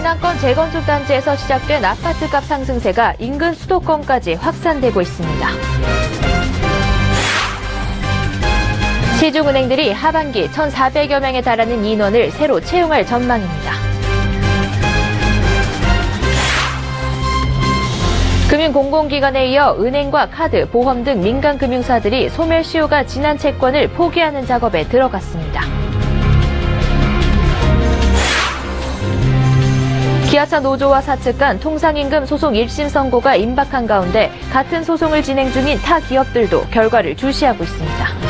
강남권 재건축 단지에서 시작된 아파트값 상승세가 인근 수도권까지 확산되고 있습니다. 시중은행들이 하반기 1,400여 명에 달하는 인원을 새로 채용할 전망입니다. 금융공공기관에 이어 은행과 카드, 보험 등 민간금융사들이 소멸시효가 지난 채권을 포기하는 작업에 들어갔습니다. 기아차 노조와 사측 간 통상임금 소송 1심 선고가 임박한 가운데 같은 소송을 진행 중인 타 기업들도 결과를 주시하고 있습니다.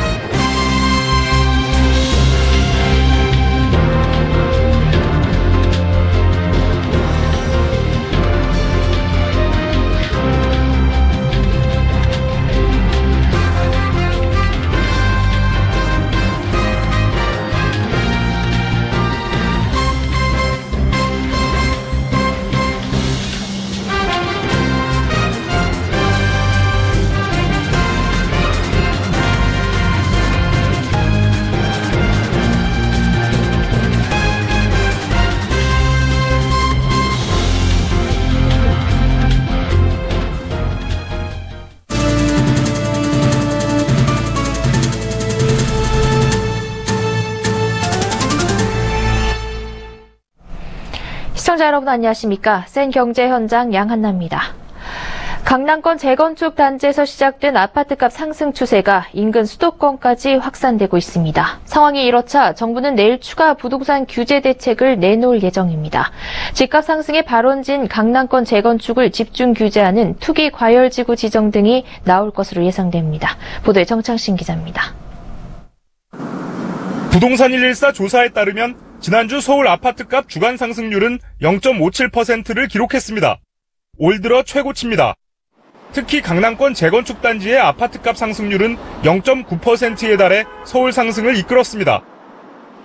시청자 여러분 안녕하십니까? 센 경제 현장 양한나입니다. 강남권 재건축 단지에서 시작된 아파트값 상승 추세가 인근 수도권까지 확산되고 있습니다. 상황이 이렇자 정부는 내일 추가 부동산 규제 대책을 내놓을 예정입니다. 집값 상승의 발원지인 강남권 재건축을 집중 규제하는 투기 과열지구 지정 등이 나올 것으로 예상됩니다. 보도에 정창신 기자입니다. 부동산 114 조사에 따르면 지난주 서울 아파트값 주간 상승률은 0.57%를 기록했습니다. 올 들어 최고치입니다. 특히 강남권 재건축 단지의 아파트값 상승률은 0.9%에 달해 서울 상승을 이끌었습니다.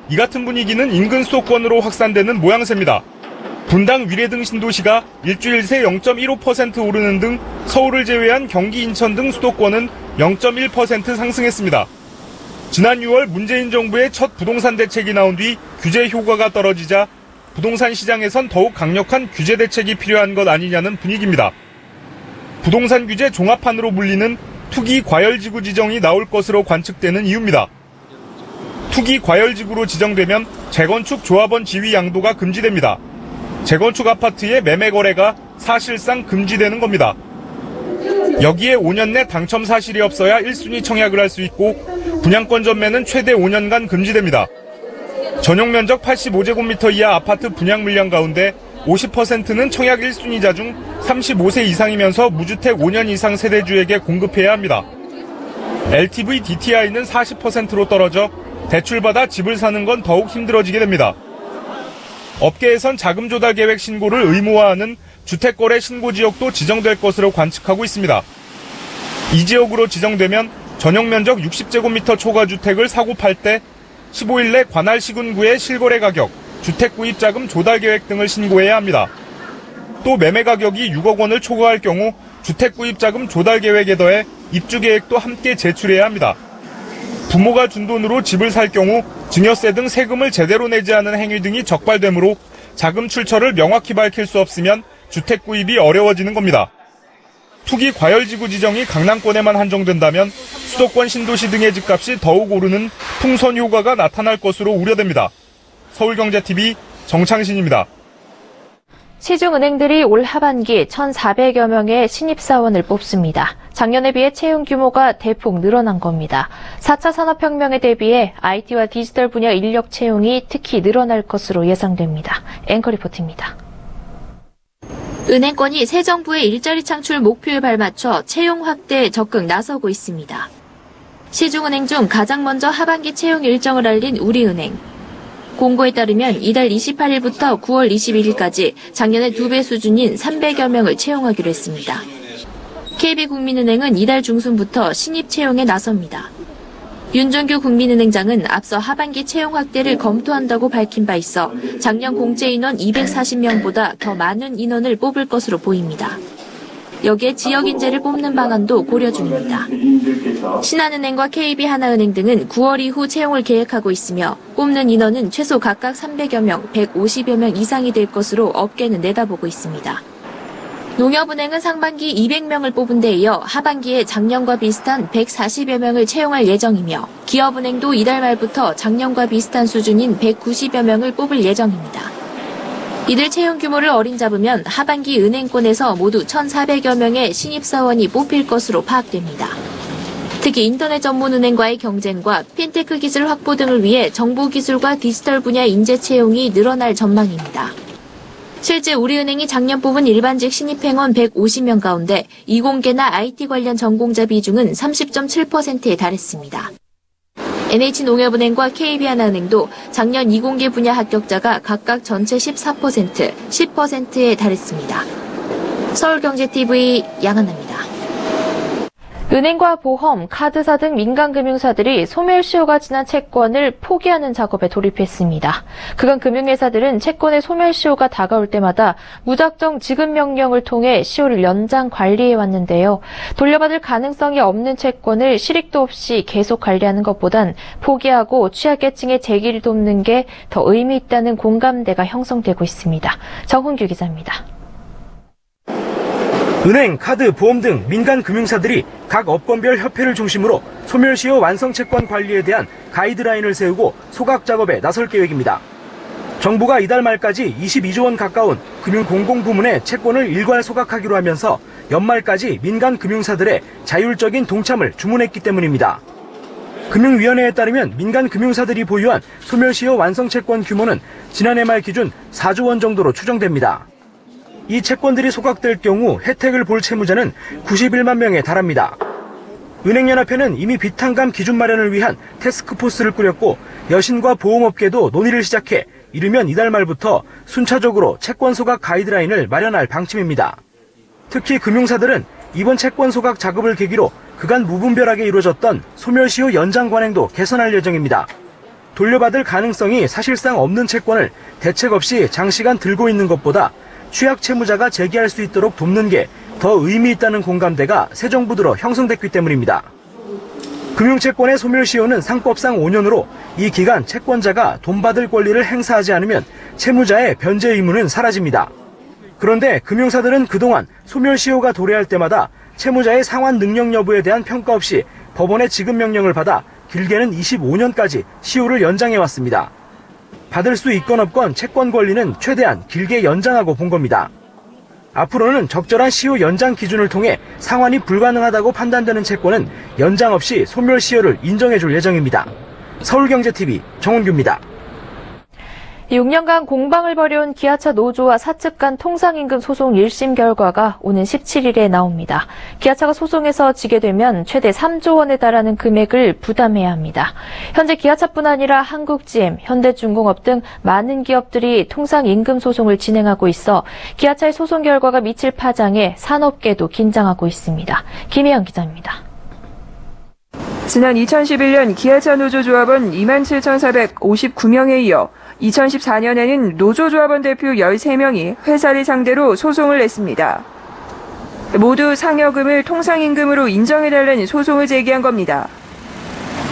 이 같은 분위기는 인근 수도권으로 확산되는 모양새입니다. 분당, 위례 등 신도시가 일주일 새 0.15% 오르는 등 서울을 제외한 경기, 인천 등 수도권은 0.1% 상승했습니다. 지난 6월 문재인 정부의 첫 부동산 대책이 나온 뒤 규제 효과가 떨어지자 부동산 시장에선 더욱 강력한 규제 대책이 필요한 것 아니냐는 분위기입니다. 부동산 규제 종합판으로 불리는 투기 과열지구 지정이 나올 것으로 관측되는 이유입니다. 투기 과열지구로 지정되면 재건축 조합원 지위 양도가 금지됩니다. 재건축 아파트의 매매 거래가 사실상 금지되는 겁니다. 여기에 5년 내 당첨 사실이 없어야 1순위 청약을 할 수 있고 분양권 전매는 최대 5년간 금지됩니다. 전용 면적 85제곱미터 이하 아파트 분양 물량 가운데 50%는 청약 1순위자 중 35세 이상이면서 무주택 5년 이상 세대주에게 공급해야 합니다. LTV DTI는 40%로 떨어져 대출받아 집을 사는 건 더욱 힘들어지게 됩니다. 업계에선 자금 조달 계획 신고를 의무화하는 주택거래 신고지역도 지정될 것으로 관측하고 있습니다. 이 지역으로 지정되면 전용 면적 60제곱미터 초과주택을 사고 팔 때 15일 내 관할 시군구의 실거래 가격, 주택 구입 자금 조달 계획 등을 신고해야 합니다. 또 매매 가격이 6억 원을 초과할 경우 주택 구입 자금 조달 계획에 더해 입주 계획도 함께 제출해야 합니다. 부모가 준 돈으로 집을 살 경우 증여세 등 세금을 제대로 내지 않은 행위 등이 적발되므로 자금 출처를 명확히 밝힐 수 없으면 주택 구입이 어려워지는 겁니다. 투기 과열지구 지정이 강남권에만 한정된다면 수도권 신도시 등의 집값이 더욱 오르는 풍선 효과가 나타날 것으로 우려됩니다. 서울경제TV 정창신입니다. 시중은행들이 올 하반기 1,400여 명의 신입사원을 뽑습니다. 작년에 비해 채용 규모가 대폭 늘어난 겁니다. 4차 산업혁명에 대비해 IT와 디지털 분야 인력 채용이 특히 늘어날 것으로 예상됩니다. 앵커 리포트입니다. 은행권이 새 정부의 일자리 창출 목표에 발맞춰 채용 확대에 적극 나서고 있습니다. 시중은행 중 가장 먼저 하반기 채용 일정을 알린 우리은행. 공고에 따르면 이달 28일부터 9월 21일까지 작년의 2배 수준인 300여 명을 채용하기로 했습니다. KB국민은행은 이달 중순부터 신입 채용에 나섭니다. 윤종규 국민은행장은 앞서 하반기 채용 확대를 검토한다고 밝힌 바 있어 작년 공채 인원 240명보다 더 많은 인원을 뽑을 것으로 보입니다. 여기에 지역 인재를 뽑는 방안도 고려 중입니다. 신한은행과 KB하나은행 등은 9월 이후 채용을 계획하고 있으며 뽑는 인원은 최소 각각 300여 명, 150여 명 이상이 될 것으로 업계는 내다보고 있습니다. 농협은행은 상반기 200명을 뽑은 데 이어 하반기에 작년과 비슷한 140여 명을 채용할 예정이며 기업은행도 이달 말부터 작년과 비슷한 수준인 190여 명을 뽑을 예정입니다. 이들 채용 규모를 어림잡으면 하반기 은행권에서 모두 1,400여 명의 신입사원이 뽑힐 것으로 파악됩니다. 특히 인터넷 전문 은행과의 경쟁과 핀테크 기술 확보 등을 위해 정보기술과 디지털 분야 인재 채용이 늘어날 전망입니다. 실제 우리은행이 작년 뽑은 일반직 신입행원 150명 가운데 이공계나 IT 관련 전공자 비중은 30.7%에 달했습니다. NH농협은행과 KB하나은행도 작년 이공계 분야 합격자가 각각 전체 14%, 10%에 달했습니다. 서울경제TV 양한나입니다. 은행과 보험, 카드사 등 민간금융사들이 소멸시효가 지난 채권을 포기하는 작업에 돌입했습니다. 그간 금융회사들은 채권의 소멸시효가 다가올 때마다 무작정 지급 명령을 통해 시효를 연장 관리해왔는데요. 돌려받을 가능성이 없는 채권을 실익도 없이 계속 관리하는 것보단 포기하고 취약계층의 재기를 돕는 게 더 의미 있다는 공감대가 형성되고 있습니다. 정훈규 기자입니다. 은행, 카드, 보험 등 민간 금융사들이 각 업권별 협회를 중심으로 소멸시효 완성 채권 관리에 대한 가이드라인을 세우고 소각 작업에 나설 계획입니다. 정부가 이달 말까지 22조 원 가까운 금융 공공부문의 채권을 일괄 소각하기로 하면서 연말까지 민간 금융사들의 자율적인 동참을 주문했기 때문입니다. 금융위원회에 따르면 민간 금융사들이 보유한 소멸시효 완성 채권 규모는 지난해 말 기준 4조 원 정도로 추정됩니다. 이 채권들이 소각될 경우 혜택을 볼 채무자는 91만 명에 달합니다. 은행연합회는 이미 비탄감 기준 마련을 위한 태스크포스를 꾸렸고 여신과 보험업계도 논의를 시작해 이르면 이달 말부터 순차적으로 채권 소각 가이드라인을 마련할 방침입니다. 특히 금융사들은 이번 채권 소각 작업을 계기로 그간 무분별하게 이루어졌던 소멸시효 연장 관행도 개선할 예정입니다. 돌려받을 가능성이 사실상 없는 채권을 대책 없이 장시간 들고 있는 것보다 취약 채무자가 재기할 수 있도록 돕는 게 더 의미 있다는 공감대가 새 정부 들어 형성됐기 때문입니다. 금융채권의 소멸시효는 상법상 5년으로 이 기간 채권자가 돈 받을 권리를 행사하지 않으면 채무자의 변제 의무는 사라집니다. 그런데 금융사들은 그동안 소멸시효가 도래할 때마다 채무자의 상환 능력 여부에 대한 평가 없이 법원의 지급 명령을 받아 길게는 25년까지 시효를 연장해왔습니다. 받을 수 있건 없건 채권 권리는 최대한 길게 연장하고 본 겁니다. 앞으로는 적절한 시효 연장 기준을 통해 상환이 불가능하다고 판단되는 채권은 연장 없이 소멸시효를 인정해줄 예정입니다. 서울경제TV 정훈규입니다. 6년간 공방을 벌여온 기아차 노조와 사측 간 통상임금 소송 1심 결과가 오는 17일에 나옵니다. 기아차가 소송에서 지게 되면 최대 3조 원에 달하는 금액을 부담해야 합니다. 현재 기아차뿐 아니라 한국GM, 현대중공업 등 많은 기업들이 통상임금 소송을 진행하고 있어 기아차의 소송 결과가 미칠 파장에 산업계도 긴장하고 있습니다. 김혜영 기자입니다. 지난 2011년 기아차 노조조합원 27,459명에 이어 2014년에는 노조조합원 대표 13명이 회사를 상대로 소송을 냈습니다. 모두 상여금을 통상임금으로 인정해달라는 소송을 제기한 겁니다.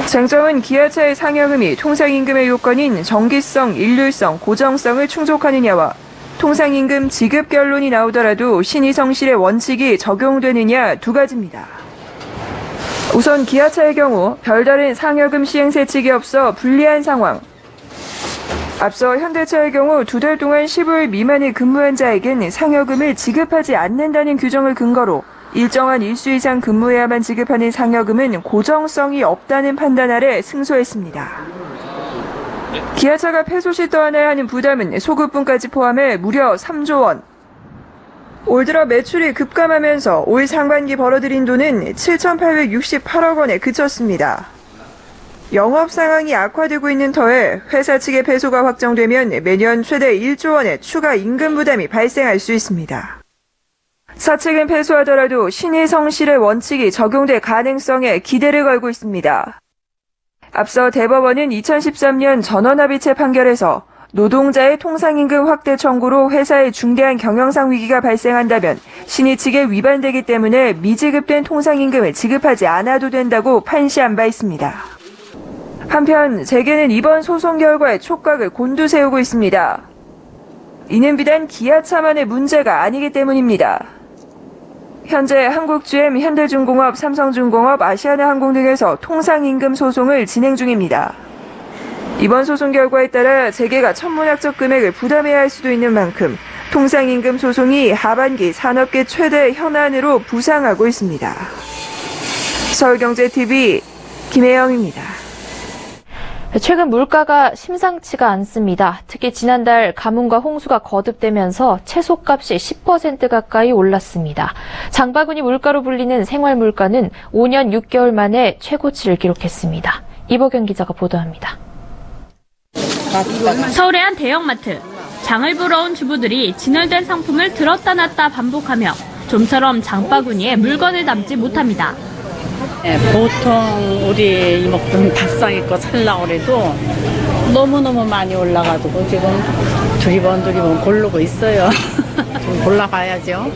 쟁점은 기아차의 상여금이 통상임금의 요건인 정기성, 일률성, 고정성을 충족하느냐와 통상임금 지급 결론이 나오더라도 신의성실의 원칙이 적용되느냐 두 가지입니다. 우선 기아차의 경우 별다른 상여금 시행 세칙이 없어 불리한 상황. 앞서 현대차의 경우 2달 동안 15일 미만의 근무한 자에겐 상여금을 지급하지 않는다는 규정을 근거로 일정한 일수 이상 근무해야만 지급하는 상여금은 고정성이 없다는 판단 아래 승소했습니다. 기아차가 폐소 시 떠안아야 하는 부담은 소급분까지 포함해 무려 3조 원. 올 들어 매출이 급감하면서 올 상반기 벌어들인 돈은 7,868억 원에 그쳤습니다. 영업 상황이 악화되고 있는 터에 회사 측의 폐소가 확정되면 매년 최대 1조 원의 추가 임금 부담이 발생할 수 있습니다. 사측은 폐소하더라도 신의성실의 원칙이 적용될 가능성에 기대를 걸고 있습니다. 앞서 대법원은 2013년 전원합의체 판결에서 노동자의 통상임금 확대 청구로 회사에 중대한 경영상 위기가 발생한다면 신의 측에 위반되기 때문에 미지급된 통상임금을 지급하지 않아도 된다고 판시한 바 있습니다. 한편 재계는 이번 소송 결과에 촉각을 곤두세우고 있습니다. 이는 비단 기아차만의 문제가 아니기 때문입니다. 현재 한국GM, 현대중공업, 삼성중공업, 아시아나항공 등에서 통상임금 소송을 진행 중입니다. 이번 소송 결과에 따라 재계가 천문학적 금액을 부담해야 할 수도 있는 만큼 통상임금 소송이 하반기 산업계 최대 현안으로 부상하고 있습니다. 서울경제TV 김혜영입니다. 최근 물가가 심상치가 않습니다. 특히 지난달 가뭄과 홍수가 거듭되면서 채소값이 10% 가까이 올랐습니다. 장바구니 물가로 불리는 생활물가는 5년 6개월 만에 최고치를 기록했습니다. 이보경 기자가 보도합니다. 서울의 한 대형마트. 장을 보러 온 주부들이 진열된 상품을 들었다 놨다 반복하며 좀처럼 장바구니에 물건을 담지 못합니다. 보통 우리 이목구는 밥상 거 살라고 해도 너무너무 많이 올라가지고 지금 두리번 고르고 있어요. 좀 골라봐야죠.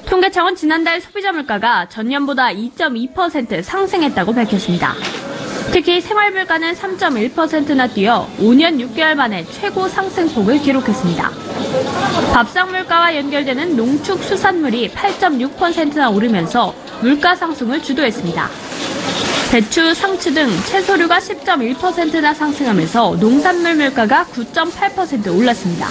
통계청은 지난달 소비자 물가가 전년보다 2.2% 상승했다고 밝혔습니다. 특히 생활물가는 3.1%나 뛰어 5년 6개월 만에 최고 상승폭을 기록했습니다. 밥상 물가와 연결되는 농축수산물이 8.6%나 오르면서 물가 상승을 주도했습니다. 배추, 상추 등 채소류가 10.1%나 상승하면서 농산물 물가가 9.8% 올랐습니다.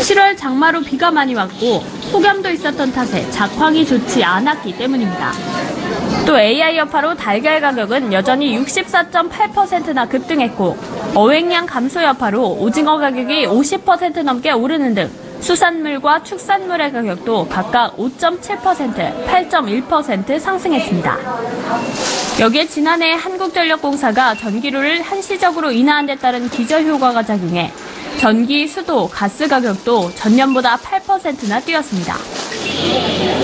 7월 장마로 비가 많이 왔고 폭염도 있었던 탓에 작황이 좋지 않았기 때문입니다. 또 AI 여파로 달걀 가격은 여전히 64.8%나 급등했고 어획량 감소 여파로 오징어 가격이 50% 넘게 오르는 등 수산물과 축산물의 가격도 각각 5.7%, 8.1% 상승했습니다. 여기에 지난해 한국전력공사가 전기료를 한시적으로 인하한 데 따른 기저효과가 작용해 전기, 수도, 가스 가격도 전년보다 8%나 뛰었습니다.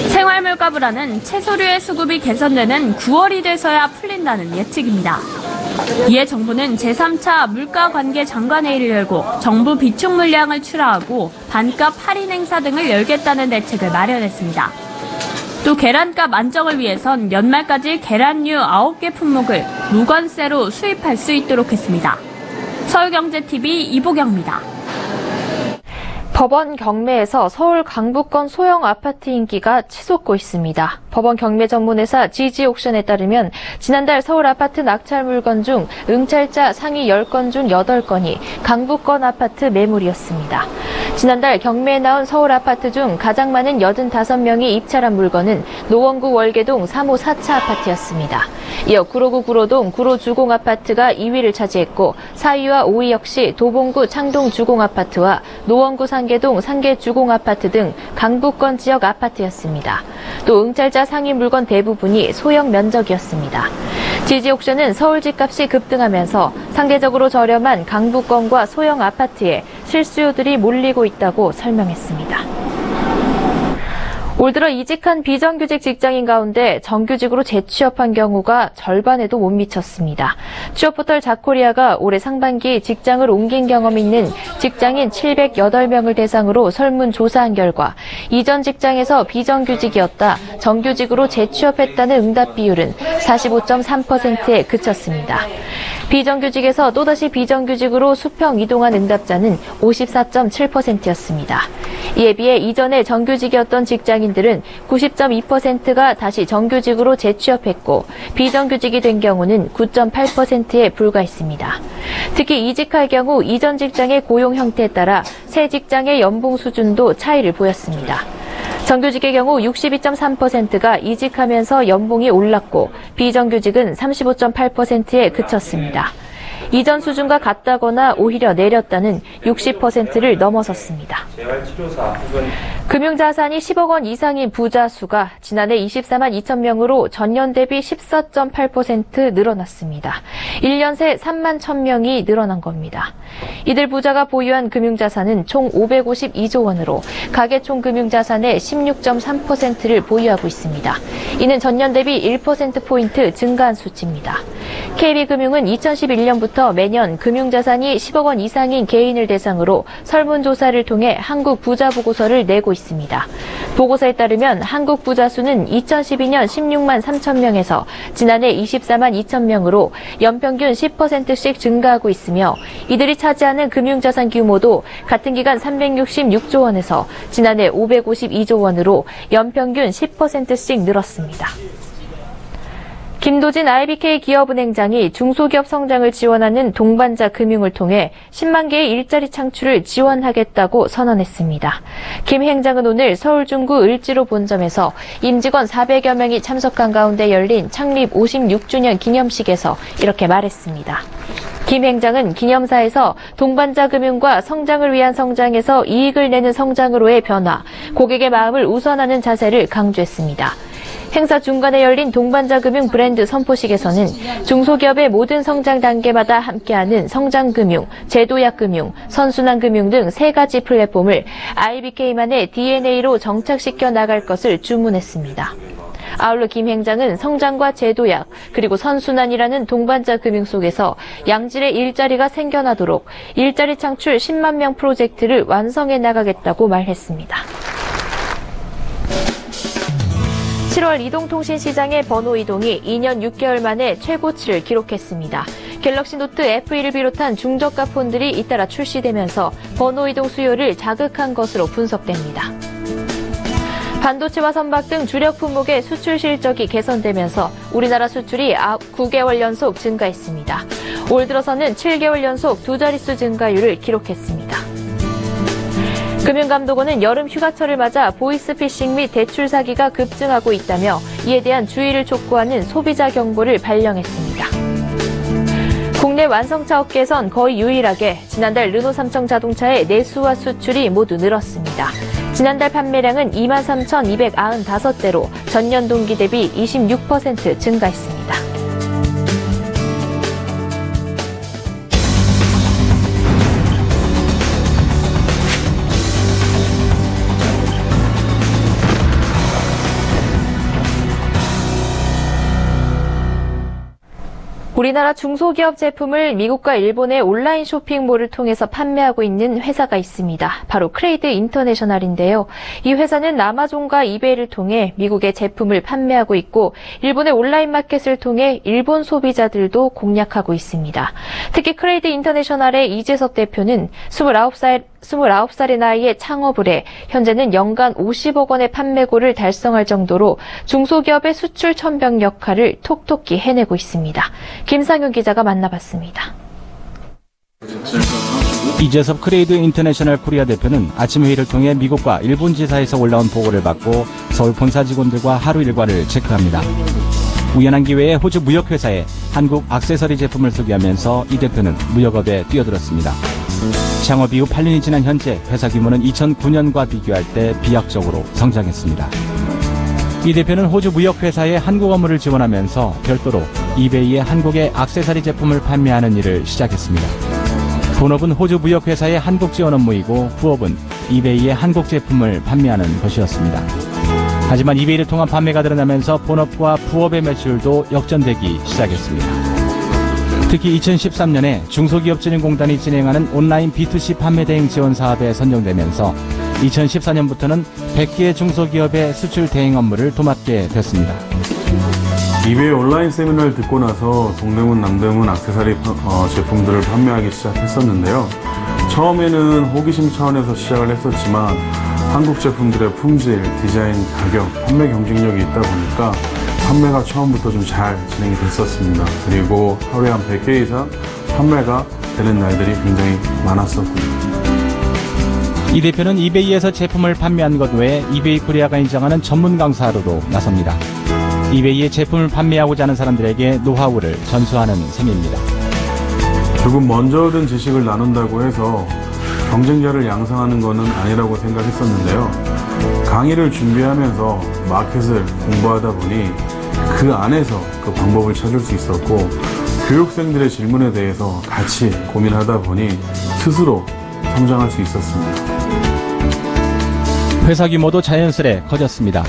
생활물가 불안은 채소류의 수급이 개선되는 9월이 돼서야 풀린다는 예측입니다. 이에 정부는 제3차 물가관계 장관회의를 열고 정부 비축 물량을 출하하고 반값 할인 행사 등을 열겠다는 대책을 마련했습니다. 또 계란값 안정을 위해선 연말까지 계란류 9개 품목을 무관세로 수입할 수 있도록 했습니다. 서울경제TV 이보경입니다. 법원 경매에서 서울 강북권 소형 아파트 인기가 치솟고 있습니다. 법원 경매 전문회사 GG옥션에 따르면 지난달 서울 아파트 낙찰 물건 중 응찰자 상위 10건 중 8건이 강북권 아파트 매물이었습니다. 지난달 경매에 나온 서울 아파트 중 가장 많은 85명이 입찰한 물건은 노원구 월계동 3호 4차 아파트였습니다. 이어 구로구 구로동 구로주공 아파트가 2위를 차지했고 4위와 5위 역시 도봉구 창동 주공 아파트와 노원구 상계동 상계 주공 아파트 등 강북권 지역 아파트였습니다. 또 응찰자 상위 물건 대부분이 소형 면적이었습니다. GG옥션은 서울 집값이 급등하면서 상대적으로 저렴한 강북권과 소형 아파트에 실수요들이 몰리고 있다고 설명했습니다. 올 들어 이직한 비정규직 직장인 가운데 정규직으로 재취업한 경우가 절반에도 못 미쳤습니다. 취업포털 자코리아가 올해 상반기 직장을 옮긴 경험이 있는 직장인 708명을 대상으로 설문조사한 결과 이전 직장에서 비정규직이었다 정규직으로 재취업했다는 응답 비율은 45.3%에 그쳤습니다. 비정규직에서 또다시 비정규직으로 수평 이동한 응답자는 54.7%였습니다. 이에 비해 이전에 정규직이었던 직장인들은 90.2%가 다시 정규직으로 재취업했고 비정규직이 된 경우는 9.8%에 불과했습니다. 특히 이직할 경우 이전 직장의 고용 형태에 따라 새 직장의 연봉 수준도 차이를 보였습니다. 정규직의 경우 62.3%가 이직하면서 연봉이 올랐고 비정규직은 35.8%에 그쳤습니다. 이전 수준과 같다거나 오히려 내렸다는 60%를 넘어섰습니다. 금융자산이 10억 원 이상인 부자 수가 지난해 24만 2천 명으로 전년 대비 14.8% 늘어났습니다. 1년 새 3만 1,000명이 늘어난 겁니다. 이들 부자가 보유한 금융자산은 총 552조 원으로 가계 총 금융자산의 16.3%를 보유하고 있습니다. 이는 전년 대비 1%포인트 증가한 수치입니다. KB금융은 2011년부터 매년 금융자산이 10억 원 이상인 개인을 대상으로 설문조사를 통해 한국 부자 보고서를 내고 있습니다. 보고서에 따르면 한국 부자 수는 2012년 16만 3천 명에서 지난해 24만 2천 명으로 연평균 10%씩 증가하고 있으며 이들이 차지하는 금융자산 규모도 같은 기간 366조 원에서 지난해 552조 원으로 연평균 10%씩 늘었습니다. 김도진 IBK 기업은행장이 중소기업 성장을 지원하는 동반자 금융을 통해 10만 개의 일자리 창출을 지원하겠다고 선언했습니다. 김 행장은 오늘 서울 중구 을지로 본점에서 임직원 400여 명이 참석한 가운데 열린 창립 56주년 기념식에서 이렇게 말했습니다. 김 행장은 기념사에서 동반자 금융과 성장을 위한 성장에서 이익을 내는 성장으로의 변화, 고객의 마음을 우선하는 자세를 강조했습니다. 행사 중간에 열린 동반자금융 브랜드 선포식에서는 중소기업의 모든 성장 단계마다 함께하는 성장금융, 제도약금융, 선순환금융 등 3가지 플랫폼을 IBK만의 DNA로 정착시켜 나갈 것을 주문했습니다. 아울러 김 행장은 성장과 제도약, 그리고 선순환이라는 동반자 금융 속에서 양질의 일자리가 생겨나도록 일자리 창출 10만 명 프로젝트를 완성해 나가겠다고 말했습니다. 7월 이동통신 시장의 번호 이동이 2년 6개월 만에 최고치를 기록했습니다. 갤럭시 노트 F1을 비롯한 중저가 폰들이 잇따라 출시되면서 번호 이동 수요를 자극한 것으로 분석됩니다. 반도체와 선박 등 주력 품목의 수출 실적이 개선되면서 우리나라 수출이 9개월 연속 증가했습니다. 올 들어서는 7개월 연속 두 자릿수 증가율을 기록했습니다. 금융감독원은 여름 휴가철을 맞아 보이스피싱 및 대출 사기가 급증하고 있다며 이에 대한 주의를 촉구하는 소비자 경보를 발령했습니다. 국내 완성차 업계에선 거의 유일하게 지난달 르노 삼성 자동차의 내수와 수출이 모두 늘었습니다. 지난달 판매량은 23,295대로 전년 동기 대비 26% 증가했습니다. 우리나라 중소기업 제품을 미국과 일본의 온라인 쇼핑몰을 통해서 판매하고 있는 회사가 있습니다. 바로 크레이드 인터내셔널인데요. 이 회사는 아마존과 이베이를 통해 미국의 제품을 판매하고 있고 일본의 온라인 마켓을 통해 일본 소비자들도 공략하고 있습니다. 특히 크레이드 인터내셔널의 이재석 대표는 29살의 나이에 창업을 해 현재는 연간 50억 원의 판매고를 달성할 정도로 중소기업의 수출 천병 역할을 톡톡히 해내고 있습니다. 김상윤 기자가 만나봤습니다. 이재섭 크레이드 인터내셔널 코리아 대표는 아침 회의를 통해 미국과 일본 지사에서 올라온 보고를 받고 서울 본사 직원들과 하루 일과를 체크합니다. 우연한 기회에 호주 무역회사에 한국 액세서리 제품을 소개하면서 이 대표는 무역업에 뛰어들었습니다. 창업 이후 8년이 지난 현재 회사 규모는 2009년과 비교할 때 비약적으로 성장했습니다. 이 대표는 호주 무역회사에 한국 업무를 지원하면서 별도로 이베이에 한국의 액세서리 제품을 판매하는 일을 시작했습니다. 본업은 호주 무역회사의 한국 지원 업무이고 부업은 이베이에 한국 제품을 판매하는 것이었습니다. 하지만 이베이를 통한 판매가 늘어나면서 본업과 부업의 매출도 역전되기 시작했습니다. 특히 2013년에 중소기업진흥공단이 진행하는 온라인 B2C 판매 대행 지원 사업에 선정되면서 2014년부터는 100개의 중소기업의 수출 대행 업무를 도맡게 됐습니다. 이베이 온라인 세미나를 듣고 나서 동대문, 남대문 액세서리 제품들을 판매하기 시작했었는데요. 처음에는 호기심 차원에서 시작을 했었지만 한국 제품들의 품질, 디자인, 가격, 판매 경쟁력이 있다 보니까 판매가 처음부터 좀 잘 진행이 됐었습니다. 그리고 하루에 한 100개 이상 판매가 되는 날들이 굉장히 많았었습니다. 이 대표는 이베이에서 제품을 판매한 것 외에 이베이 코리아가 인정하는 전문 강사로도 나섭니다. 이베이에 제품을 판매하고자 하는 사람들에게 노하우를 전수하는 셈입니다. 결국 먼저 얻은 지식을 나눈다고 해서 경쟁자를 양성하는 것은 아니라고 생각했었는데요. 강의를 준비하면서 마켓을 공부하다 보니 그 안에서 그 방법을 찾을 수 있었고 교육생들의 질문에 대해서 같이 고민하다 보니 스스로 성장할 수 있었습니다. 회사 규모도 자연스레 커졌습니다.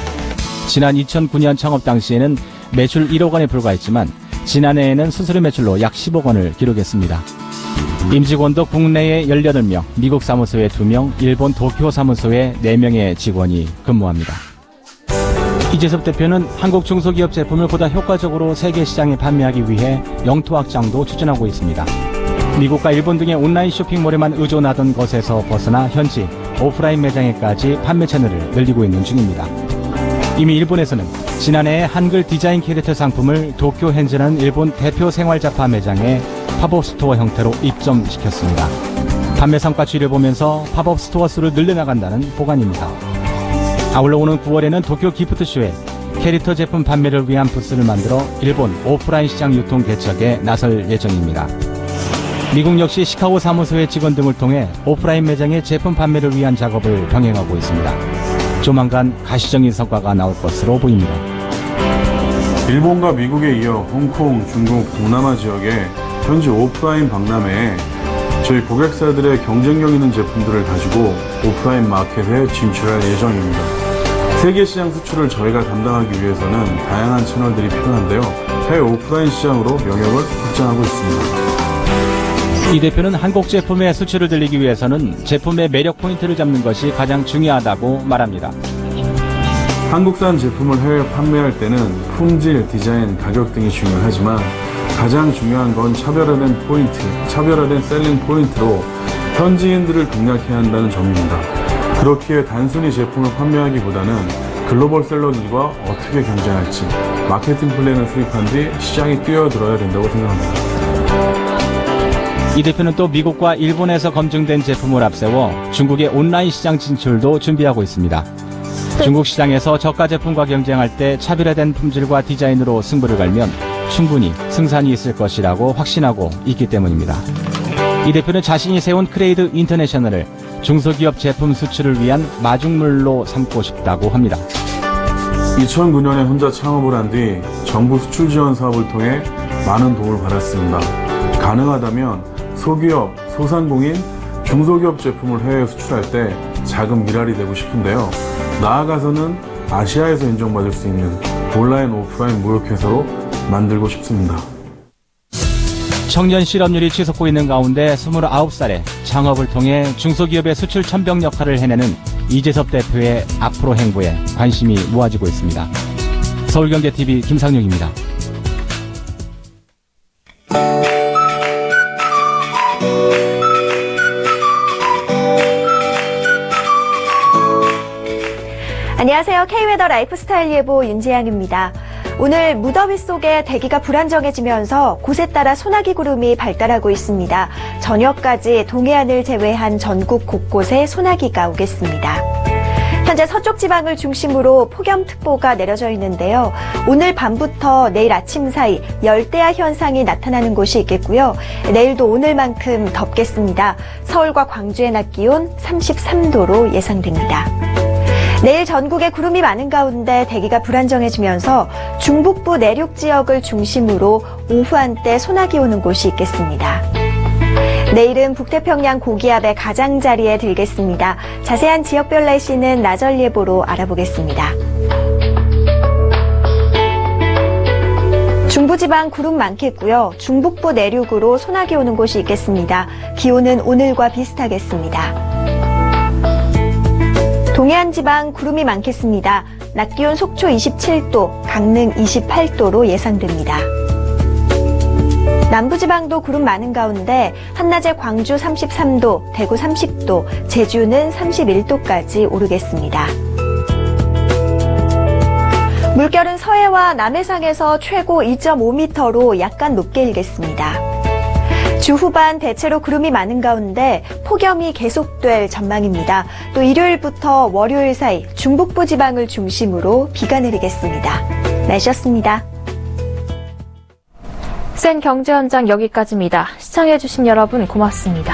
지난 2009년 창업 당시에는 매출 1억 원에 불과했지만 지난해에는 수수료 매출로 약 10억 원을 기록했습니다. 임직원도 국내에 18명, 미국 사무소에 2명, 일본 도쿄 사무소에 4명의 직원이 근무합니다. 이재섭 대표는 한국 중소기업 제품을 보다 효과적으로 세계 시장에 판매하기 위해 영토 확장도 추진하고 있습니다. 미국과 일본 등의 온라인 쇼핑몰에만 의존하던 것에서 벗어나 현지 오프라인 매장에까지 판매 채널을 늘리고 있는 중입니다. 이미 일본에서는 지난해 한글 디자인 캐릭터 상품을 도쿄 헨즈라는 일본 대표 생활잡화 매장에 팝업 스토어 형태로 입점시켰습니다. 판매 성과 추이를 보면서 팝업 스토어 수를 늘려나간다는 보관입니다. 아울러 오는 9월에는 도쿄 기프트쇼에 캐릭터 제품 판매를 위한 부스를 만들어 일본 오프라인 시장 유통 개척에 나설 예정입니다. 미국 역시 시카고 사무소의 직원 등을 통해 오프라인 매장의 제품 판매를 위한 작업을 병행하고 있습니다. 조만간 가시적인 성과가 나올 것으로 보입니다. 일본과 미국에 이어 홍콩, 중국, 동남아 지역에 현지 오프라인 박람회에 저희 고객사들의 경쟁력 있는 제품들을 가지고 오프라인 마켓에 진출할 예정입니다. 세계 시장 수출을 저희가 담당하기 위해서는 다양한 채널들이 필요한데요. 해외 오프라인 시장으로 영역을 확장하고 있습니다. 이 대표는 한국 제품의 수출을 늘리기 위해서는 제품의 매력 포인트를 잡는 것이 가장 중요하다고 말합니다. 한국산 제품을 해외 판매할 때는 품질, 디자인, 가격 등이 중요하지만 가장 중요한 건 차별화된 포인트, 차별화된 셀링 포인트로 현지인들을 공략해야 한다는 점입니다. 그렇기에 단순히 제품을 판매하기보다는 글로벌 셀러들과 어떻게 경쟁할지 마케팅 플랜을 수립한 뒤 시장에 뛰어들어야 된다고 생각합니다. 이 대표는 또 미국과 일본에서 검증된 제품을 앞세워 중국의 온라인 시장 진출도 준비하고 있습니다. 중국 시장에서 저가 제품과 경쟁할 때 차별화된 품질과 디자인으로 승부를 걸면 충분히 승산이 있을 것이라고 확신하고 있기 때문입니다. 이 대표는 자신이 세운 크레이드 인터내셔널을 중소기업 제품 수출을 위한 마중물로 삼고 싶다고 합니다. 2009년에 혼자 창업을 한 뒤 정부 수출 지원 사업을 통해 많은 도움을 받았습니다. 가능하다면 소기업, 소상공인, 중소기업 제품을 해외에 수출할 때 작은 미랄이 되고 싶은데요. 나아가서는 아시아에서 인정받을 수 있는 온라인 오프라인 무역회사로 만들고 싶습니다. 청년 실업률이 치솟고 있는 가운데 29살에 창업을 통해 중소기업의 수출 천병 역할을 해내는 이재섭 대표의 앞으로 행보에 관심이 모아지고 있습니다. 서울경제TV 김상용입니다. 안녕하세요. K웨더 라이프스타일 예보 윤재양입니다. 오늘 무더위 속에 대기가 불안정해지면서 곳에 따라 소나기 구름이 발달하고 있습니다. 저녁까지 동해안을 제외한 전국 곳곳에 소나기가 오겠습니다. 현재 서쪽 지방을 중심으로 폭염특보가 내려져 있는데요. 오늘 밤부터 내일 아침 사이 열대야 현상이 나타나는 곳이 있겠고요. 내일도 오늘만큼 덥겠습니다. 서울과 광주의 낮 기온 33도로 예상됩니다. 내일 전국에 구름이 많은 가운데 대기가 불안정해지면서 중북부 내륙 지역을 중심으로 오후 한때 소나기 오는 곳이 있겠습니다. 내일은 북태평양 고기압의 가장자리에 들겠습니다. 자세한 지역별 날씨는 나절 예보로 알아보겠습니다. 중부지방 구름 많겠고요. 중북부 내륙으로 소나기 오는 곳이 있겠습니다. 기온은 오늘과 비슷하겠습니다. 동해안 지방 구름이 많겠습니다. 낮 기온 속초 27도, 강릉 28도로 예상됩니다. 남부지방도 구름 많은 가운데 한낮에 광주 33도, 대구 30도, 제주는 31도까지 오르겠습니다. 물결은 서해와 남해상에서 최고 2.5m로 약간 높게 일겠습니다. 주 후반 대체로 구름이 많은 가운데 폭염이 계속될 전망입니다. 또 일요일부터 월요일 사이 중북부 지방을 중심으로 비가 내리겠습니다. 날씨였습니다. 센 경제 현장 여기까지입니다. 시청해주신 여러분 고맙습니다.